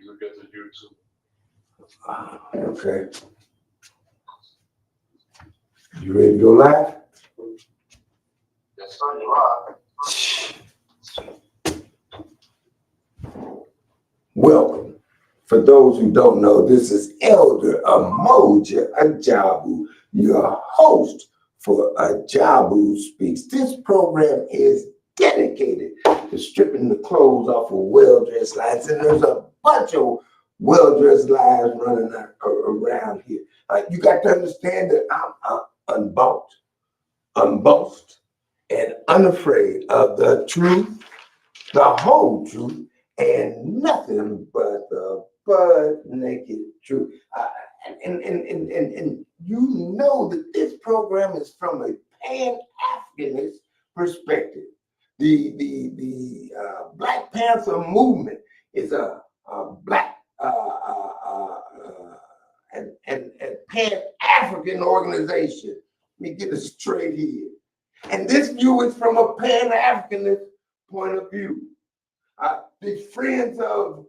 you get the YouTube. Okay. You ready to go live? Yes, sir, you are. Welcome. For those who don't know, this is Elder Mmoja Ajabu, your host for Ajabu Speaks. This program is dedicated to stripping the clothes off of well-dressed lives, and there's a bunch of well-dressed lives running around here. You got to understand that I'm unbossed, and unafraid of the truth, the whole truth, and nothing but the butt naked truth. And you know that this program is from a Pan-Africanist perspective. The Black Panther movement is a black and Pan-African organization. Let me get it straight here. And this view is from a Pan-Africanist point of view. The friends of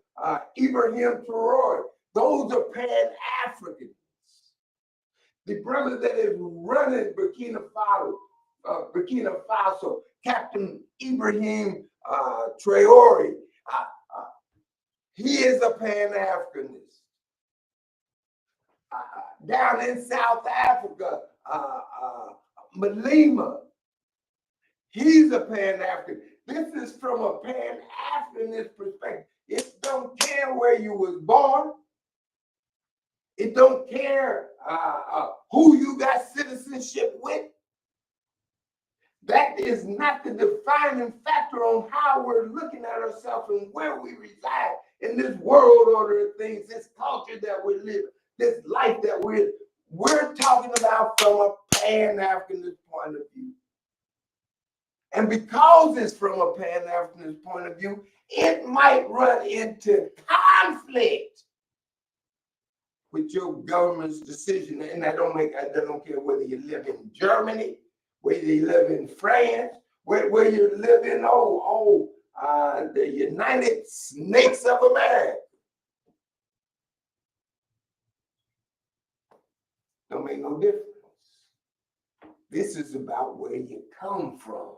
Ibrahim Traore, those are Pan-Africans. The brother that is running Burkina Faso, Captain Ibrahim Traore, he is a Pan-Africanist. Down in South Africa, Malema, he's a Pan-African. This is from a Pan-Africanist perspective. It don't care where you was born. It don't care who you got citizenship with. That is not the defining factor on how we're looking at ourselves and where we reside in this world order of things, this culture that we live, this life that we're talking about from a Pan-Africanist point of view. And because it's from a Pan-Africanist point of view, it might run into conflict with your government's decision. And I don't care whether you live in Germany, whether you live in France, where you live in the United Snakes of America. Don't make no difference. This is about where you come from.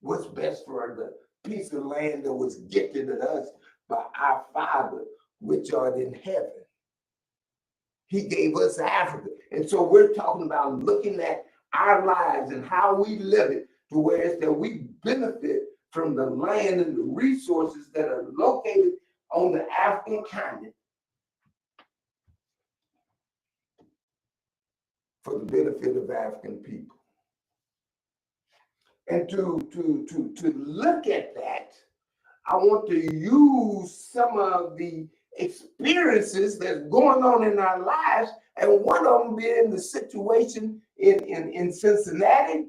What's best for the piece of land that was gifted to us by our Father, which art in heaven. He gave us Africa. And so we're talking about looking at our lives and how we live it to where it's that we benefit from the land and the resources that are located on the African continent for the benefit of African people. And to look at that, I want to use some of the experiences that's going on in our lives, and one of them being the situation in Cincinnati,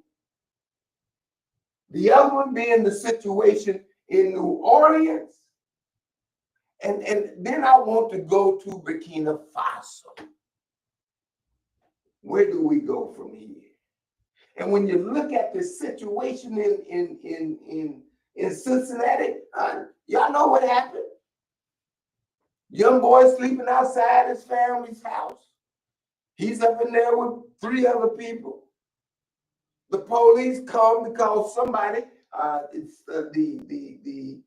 the other one being the situation in New Orleans, and then I want to go to Burkina Faso. Where do we go from here? And when you look at the situation in Cincinnati, y'all know what happened. Young boy sleeping outside his family's house. He's up in there with 3 other people. The police come because somebody, it's the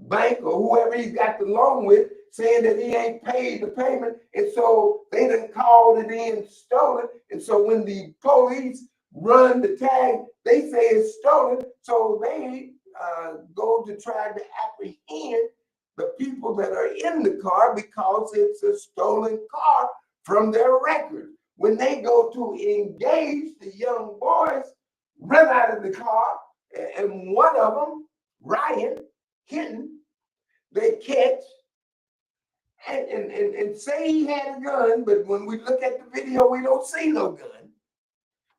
bank or whoever he's got the loan with, saying that he ain't paid the payment, and so they done called it in stolen. And so when the police run the tag, they say it's stolen. So they go to try to apprehend the people that are in the car because it's a stolen car from their record. When they go to engage, the young boys run out of the car, and one of them, Ryan Hinton, they catch and say he had a gun, but when we look at the video, we don't see no gun.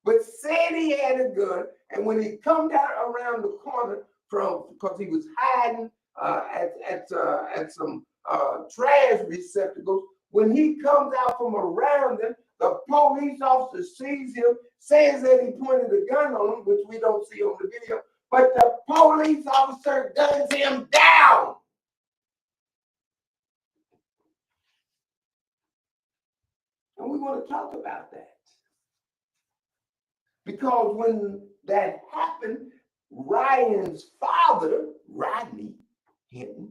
But said he had a gun, and when he come down around the corner because he was hiding at some trash receptacles, when he comes out from around them, the police officer sees him, says that he pointed a gun on him, which we don't see on the video, but the police officer guns him down. And we want to talk about that. Because when that happened, Ryan's father, Rodney Hinton,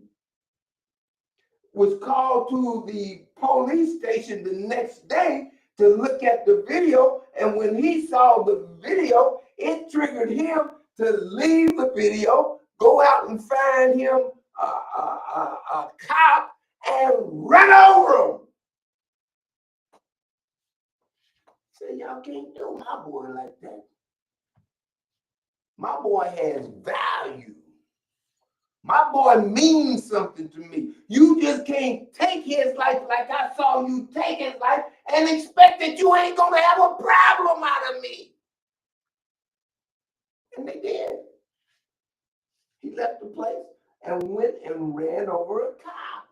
was called to the police station the next day to look at the video. And when he saw the video, it triggered him to leave the video, go out and find him a cop and run over him. Say, y'all can't do my boy like that. My boy has value. My boy means something to me. You just can't take his life like I saw you take his life and expect that you ain't gonna have a problem out of me. And they did. He left the place and went and ran over a cop.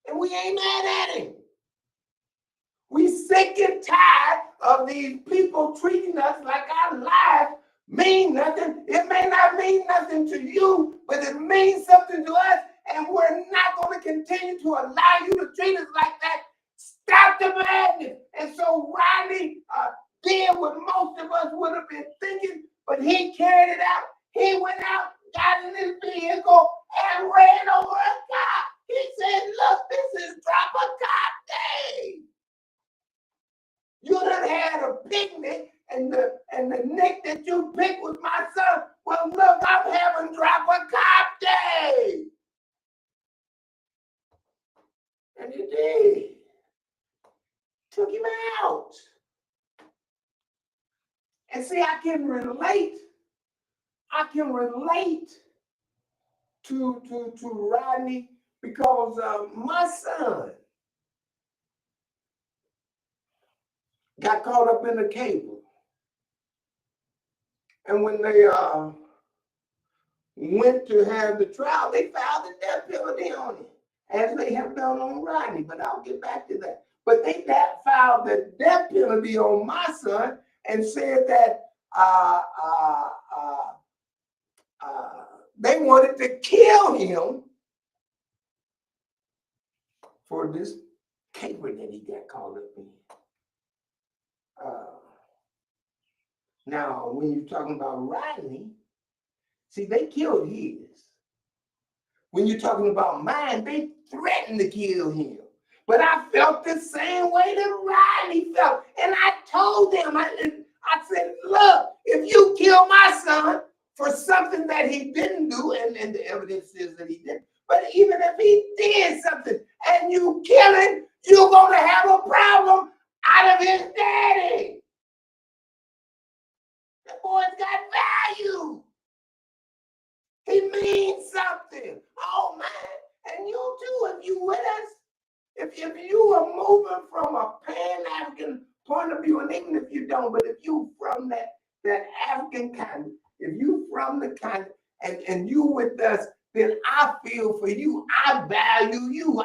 And we ain't mad at him. We sick and tired of these people treating us like our lives mean nothing. It may not mean nothing to you, but it means something to us, and we're not going to continue to allow you to treat us like that. Stop the madness. And so Rodney did what most of us would have been thinking, but he carried it out. He went out, got in his vehicle, and ran over a cop. He said, look, this is drop a cop day. You done had a picnic, and the nick that you picked was my son. Well, look, I'm having drop a cop day. And he did. Took him out. And see, I can relate. I can relate to Rodney because my son got caught up in the cable. And when they went to have the trial, they filed the death penalty on him, as they have done on Rodney, but I'll get back to that. But they filed the death penalty on my son and said that they wanted to kill him for this caper that he got caught up in. Now, when you're talking about Rodney, see, they killed his. When you're talking about mine, they threatened to kill him. But I felt the same way that Rodney felt. And I told them, I said, look, if you kill my son for something that he didn't do, and the evidence says that he didn't, but even if he did something and you kill him, you're going to have a problem out of his daddy. That boy's got value. He means something. Oh, man. And you too, if you with us, if you are moving from a Pan-African point of view, and even if you don't, but if you from that African continent, if you from the continent and you with us, then I feel for you. I value you.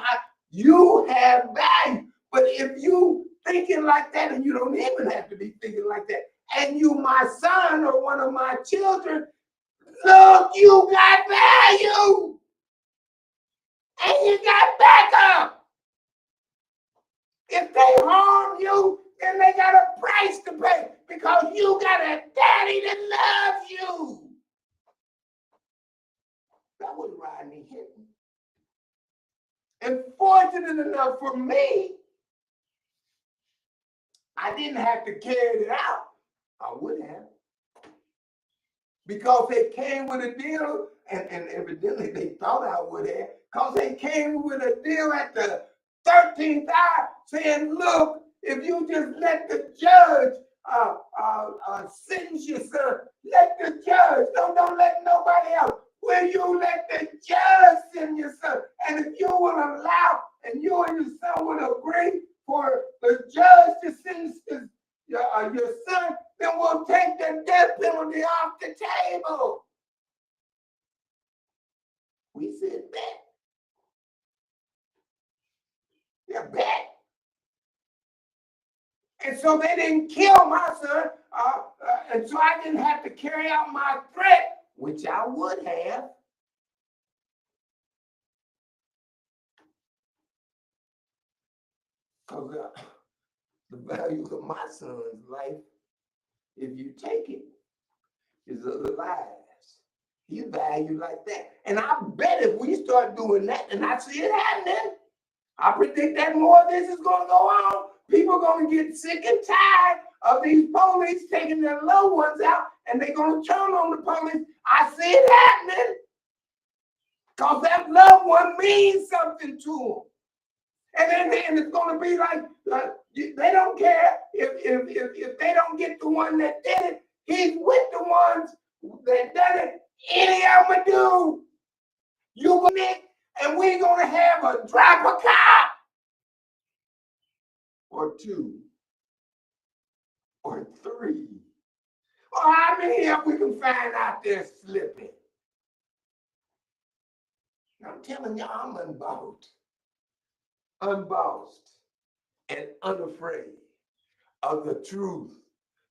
You have value. But if you thinking like that, and you don't even have to be thinking like that, and you my son or one of my children, look, you got value. And you got backup. If they harm you, then they got a price to pay because you got a daddy that loves you. That was Rodney Hinton. And fortunate enough for me, I didn't have to carry it out. I would have. Because they came with a deal, and evidently they thought I would have, because they came with a deal at the 13th hour saying, look, if you just let the judge sentence your son, let the judge, don't let nobody else. Will you let the judge send your son? And if you will allow, and you and your son would agree for the judge to sentence your son, then we'll take the death penalty off the table. We said bet. Yeah, bet. And so they didn't kill my son, and so I didn't have to carry out my threat, which I would have. Because the value of my son's life, if you take it, is other lives. He's valued like that. And I bet if we start doing that, and I see it happening, I predict that more of this is going to go on. People are going to get sick and tired of these police taking their loved ones out, and they're going to turn on the police. I see it happening because that loved one means something to them. And then it's going to be like they don't care if they don't get the one that did it. He's with the ones that done it. Any of them do. You go Nick, and we're going to have a drop a cop or two or three. Or how many of we can find out there slipping? I'm telling you, I'm unbossed, and unafraid of the truth,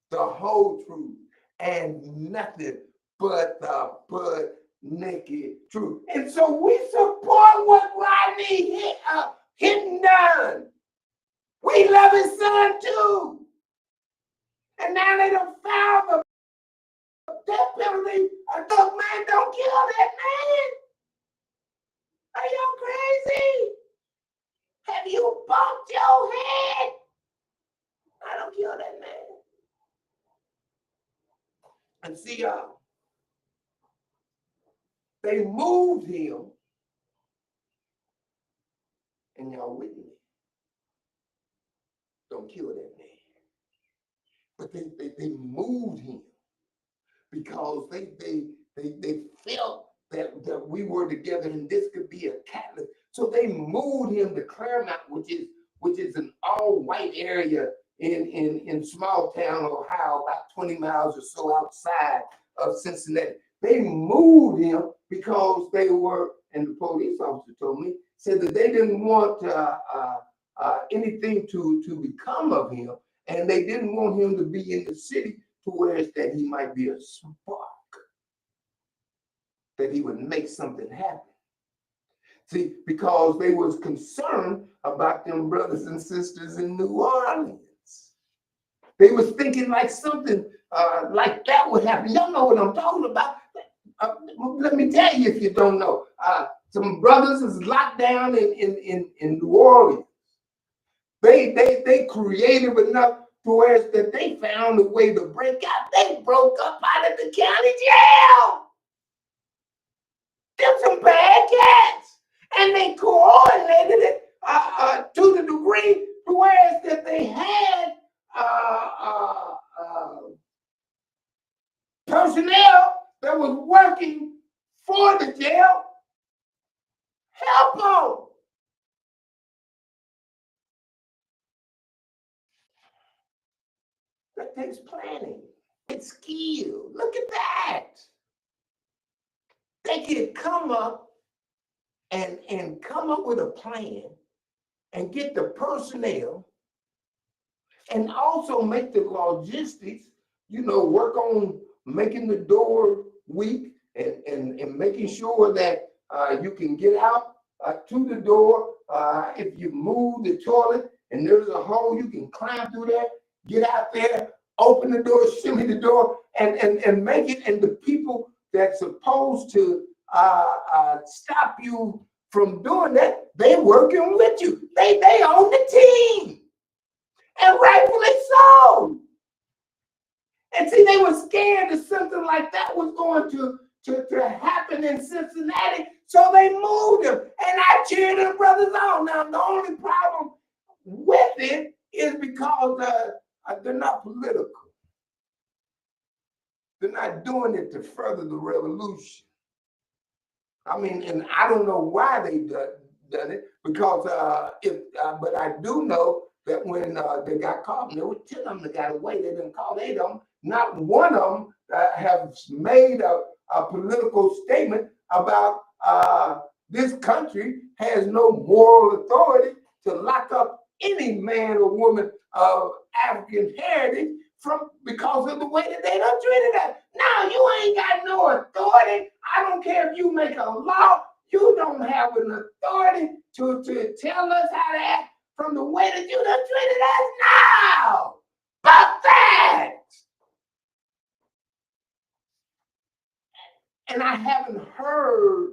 the whole truth, and nothing but the naked truth. And so we support what Rodney Hinton done. We love his son too. And now they done found the death penalty. I thought, man, don't kill that man. Are y'all crazy? Have you bumped your head? I don't kill that man. And see, they moved him, and y'all with me. Don't kill that man. But they moved him because they felt that we were together and this could be a catalyst. So they moved him to Claremont, which is an all-white area in small town Ohio, about 20 miles or so outside of Cincinnati. They moved him because they were, and the police officer told me, said that they didn't want anything to become of him, and they didn't want him to be in the city to where it's that he might be a spark, that he would make something happen. See, because they was concerned about them brothers and sisters in New Orleans. They was thinking like something like that would happen. Y'all know what I'm talking about. Let me tell you if you don't know. Some brothers is locked down in New Orleans. They creative enough to where that they found a way to break out. They broke up out of the county jail. Them some bad cats. And they coordinated it to the degree to where that they had personnel that was working for the jail help them. That takes planning. It's skill. Look at that. They could come up and come up with a plan and get the personnel and also make the logistics, work on making the door weak and making sure that you can get out to the door. If you move the toilet and there's a hole, you can climb through there, get out there, open the door, shimmy the door, and make it. And the people that's supposed to stop you from doing that, they working with you. They on the team. And rightfully so. And see, they were scared that something like that was going to happen in Cincinnati, so they moved them. And I cheered them brothers on. Now, the only problem with it is because they're not political. They're not doing it to further the revolution. I mean, and I don't know why they done it, because but I do know that when they got caught, and there were 10 of them that got away, they didn't call 8 of them. Not one of them have made a political statement about this country has no moral authority to lock up any man or woman of African heritage because of the way that they done treated us. Now, you ain't got no authority. I don't care if you make a law. You don't have an authority to tell us how to act from the way that you done treated us now. Fuck that. And I haven't heard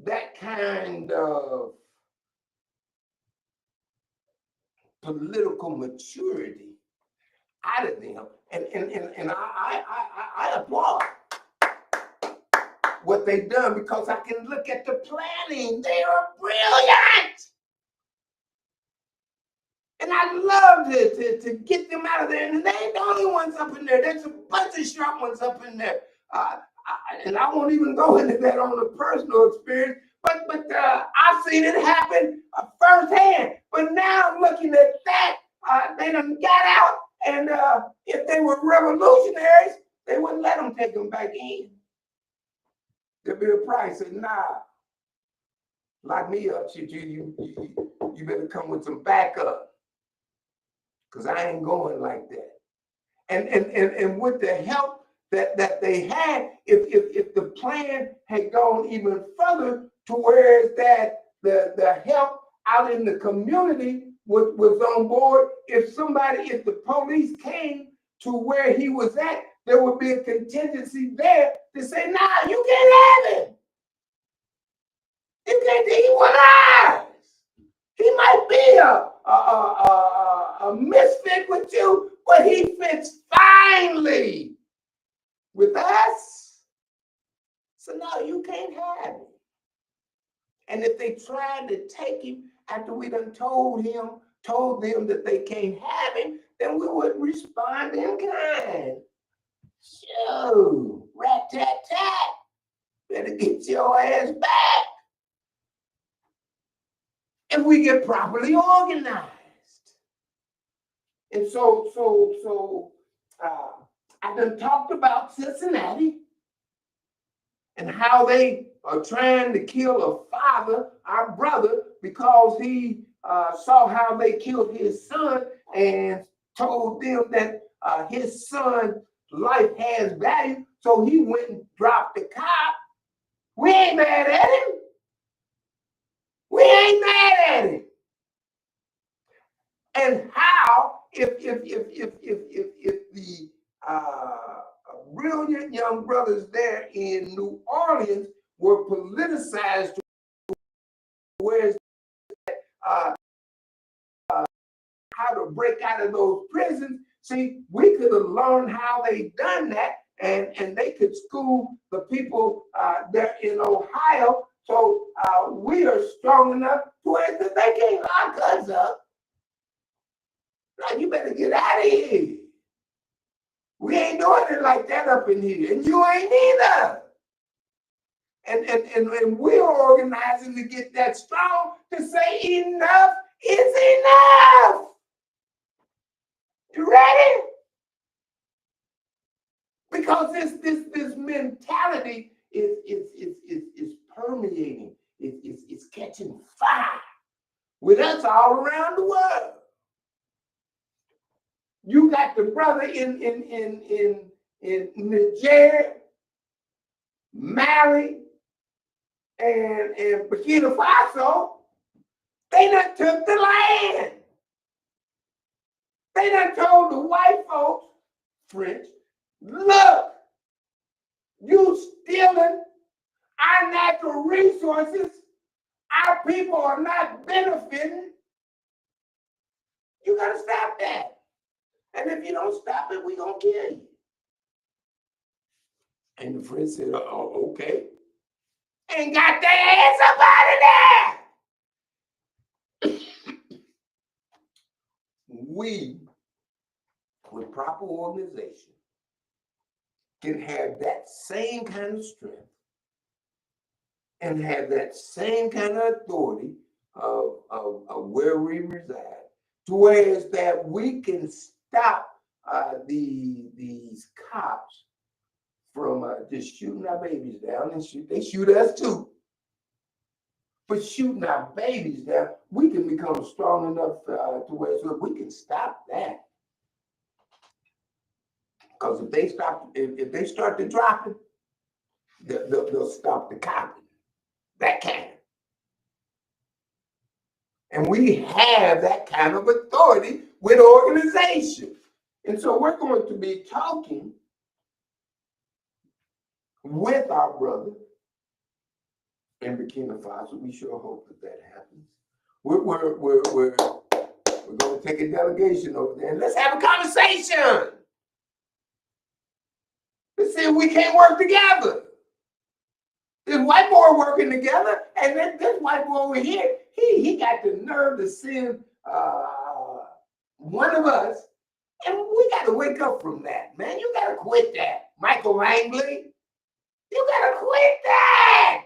that kind of political maturity out of them. And I applaud what they've done because I can look at the planning. They are brilliant. And I love to get them out of there. And they ain't the only ones up in there. There's a bunch of sharp ones up in there. And I won't even go into that on a personal experience. But I've seen it happen firsthand. But now I'm looking at that. They done got out. And if they were revolutionaries, they wouldn't let them take them back in. There'd be a price. Said, nah, lock me up. You better come with some backup. Because I ain't going like that. And with the help that they had, if the plan had gone even further to where that the help out in the community was on board, if the police came to where he was at, there would be a contingency there to say, nah, you can't have him. You can't, he was ours. He might be a misfit with you, but he fits finely with us. So no, you can't have him. And if they tried to take him after we done told them that they can't have him, then we would respond in kind. So, rat-tat-tat, better get your ass back. And we get properly organized. And so I done talked about Cincinnati and how they are trying to kill a father, our brother, because he saw how they killed his son and told them that his son's life has value. So he went and dropped the cop. We ain't mad at him. We ain't mad at him. And how, if the brilliant young brothers there in New Orleans were politicized to where how to break out of those prisons, see, we could have learned how they done that, and they could school the people there in Ohio. So we are strong enough to where they can't lock us up. Now you better get out of here. We ain't doing it like that up in here, and you ain't either. And we're organizing to get that strong to say enough is enough. You ready? Because this mentality is permeating. It's catching fire with us all around the world. You got the brother in Niger, Mali, and Burkina Faso. They done took the land. They done told the white folks, French, look, you stealing our natural resources. Our people are not benefiting. You gotta stop that. And if you don't stop it, we're going to kill you. And the French said, oh, okay. And got their ass up out of there. We, with proper organization, can have that same kind of strength and have that same kind of authority of where we reside, to where is that we can stop these cops from just shooting our babies down, and they shoot us too. But shooting our babies down, we can become strong enough to where so we can stop that. Because if they start to drop it, they'll stop the copping. That can. And we have that kind of authority with organizations. And so we're going to be talking with our brother in Burkina Faso. We sure hope that that happens. We're going to take a delegation over there and let's have a conversation. Let's see if we can't work together. This white boy working together, and then this white boy over here, he got the nerve to send one of us, and we got to wake up from that, man. You got to quit that, Michael Langley. You got to quit that.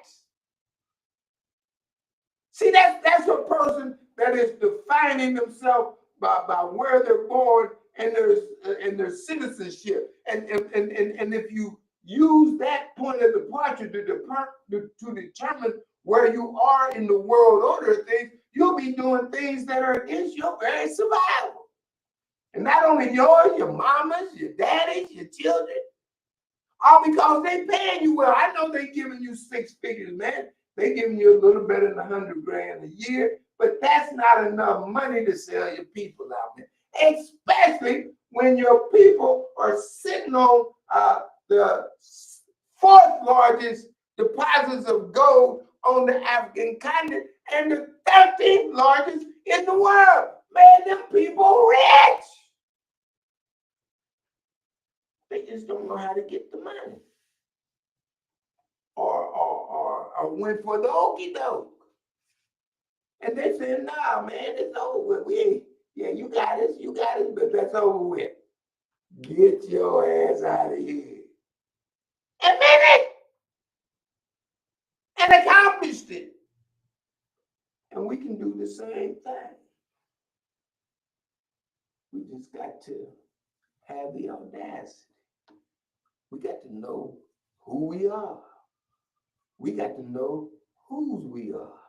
See, that's a person that is defining themselves by where they're born and their citizenship. And if you use that point of departure to determine where you are in the world order of things, you'll be doing things that are against your very survival. And not only yours, your mamas, your daddies, your children, all because they paying you well. I know they giving you 6 figures, man. They giving you a little better than 100 grand a year, but that's not enough money to sell your people out there. Especially when your people are sitting on the 4th largest deposits of gold on the African continent and the 13th largest in the world. Man, them people rich. They just don't know how to get the money. Or went for the okie doke. And they said, nah, man, it's over with. You got it, but that's over with. Get your ass out of here. Admit it. And accomplished it. And we can do the same thing. We just got to have the audacity. We got to know who we are. We got to know whose we are.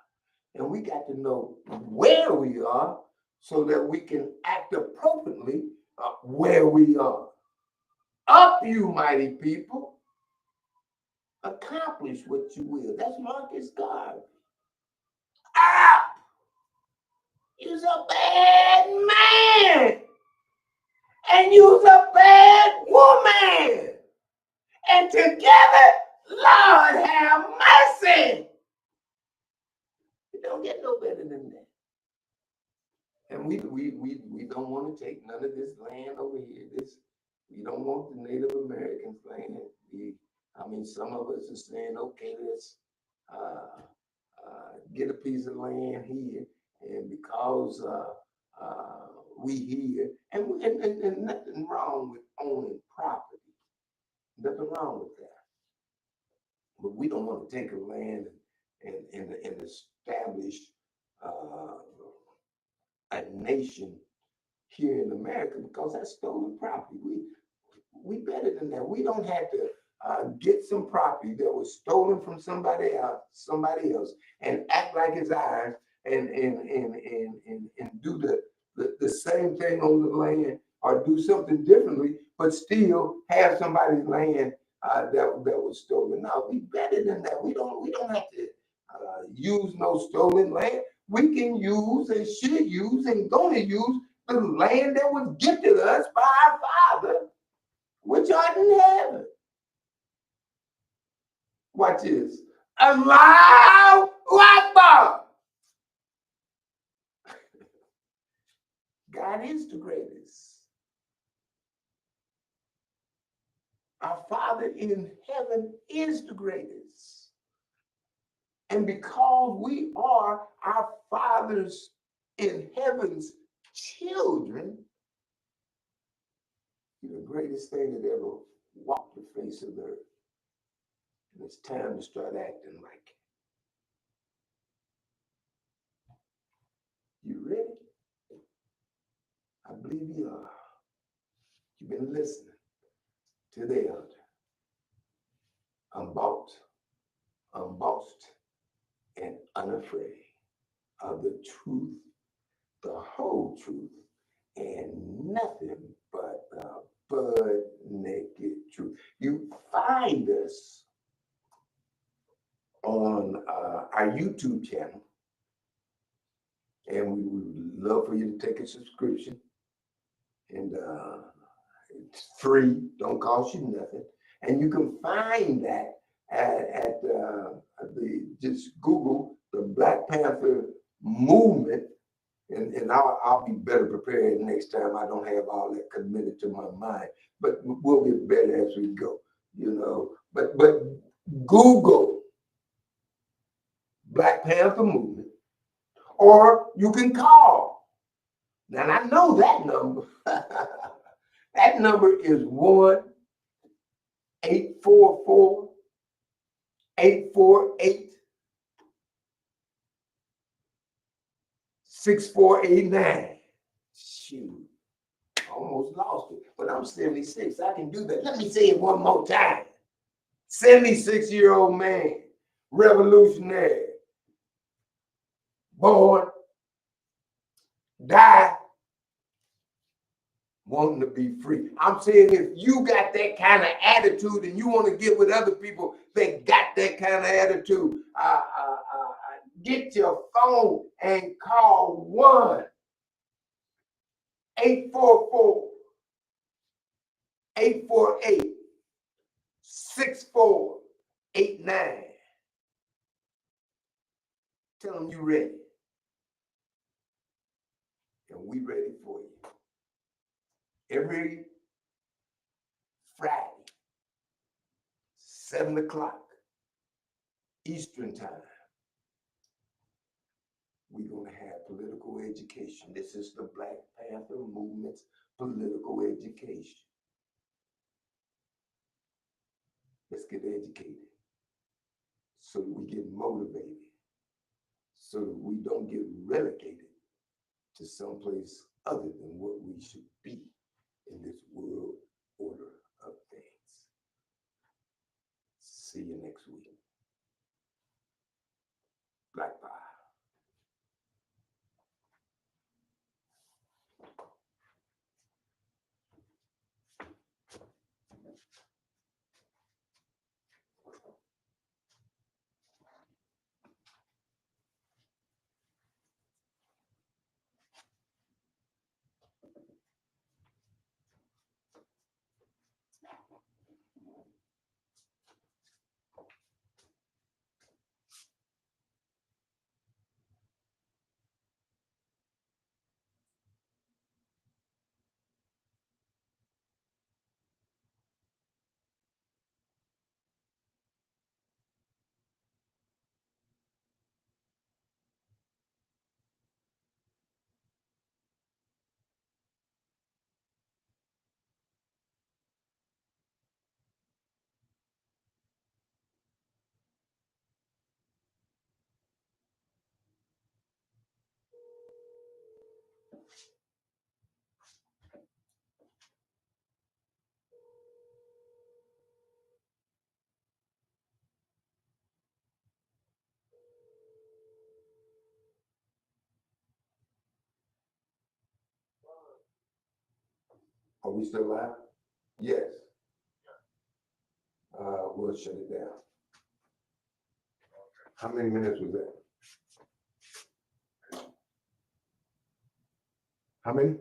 And we got to know where we are so that we can act appropriately where we are. Up, you mighty people. Accomplish what you will. That's Marcus Garvey. Up! You's a bad man. And you's a bad woman. And together, Lord have mercy. It don't get no better than that. And we don't want to take none of this land over here. We don't want the Native Americans land. Some of us are saying, okay, let's get a piece of land here, and because we here, and nothing wrong with owning property. Nothing wrong with that. But we don't want to take a land and establish a nation here in America because that's stolen property. We better than that. We don't have to get some property that was stolen from somebody else, and act like it's ours, and do the same thing on the land, or do something differently, but still have somebody's land that was stolen. No, we better than that. We don't have to use no stolen land. We can use and should use and gonna use the land that was gifted us by our Father, which art in heaven. Watch this. Allahu Akbar. God is the greatest. Our Father in heaven is the greatest. And because we are our Father's in heaven's children, you're the greatest thing that ever walked the face of the earth. And it's time to start acting like it. You ready? I believe you are. You've been listening to the elder. Unbossed, and unafraid of the truth, the whole truth, and nothing but the butt naked truth. You find us on our YouTube channel, And we would love for you to take a subscription. And it's free, don't cost you nothing. And you can find that at just Google the Black Panther movement. And I'll be better prepared next time. I don't have all that committed to my mind, but we'll get better as we go, you know. But Google Black Panther movement, or you can call. Now I know that number. That number is 1-844-848-6489. Shoot, I almost lost it, but I'm 76. I can do that. Let me say it one more time. 76-year-old man, revolutionary, born, die, wanting to be free. I'm saying if you got that kind of attitude and you want to get with other people that got that kind of attitude, get your phone and call 1-844-848-6489. Tell them you're ready. And we ready for you. Every Friday, 7 o'clock Eastern time, we're going to have political education. This is the Black Panther movement's political education. Let's get educated so that we get motivated, so that we don't get relegated to someplace other than what we should be in this world order of things. See you next week. Black Power. Are we still live? Yes. We'll shut it down. How many minutes was that? How many?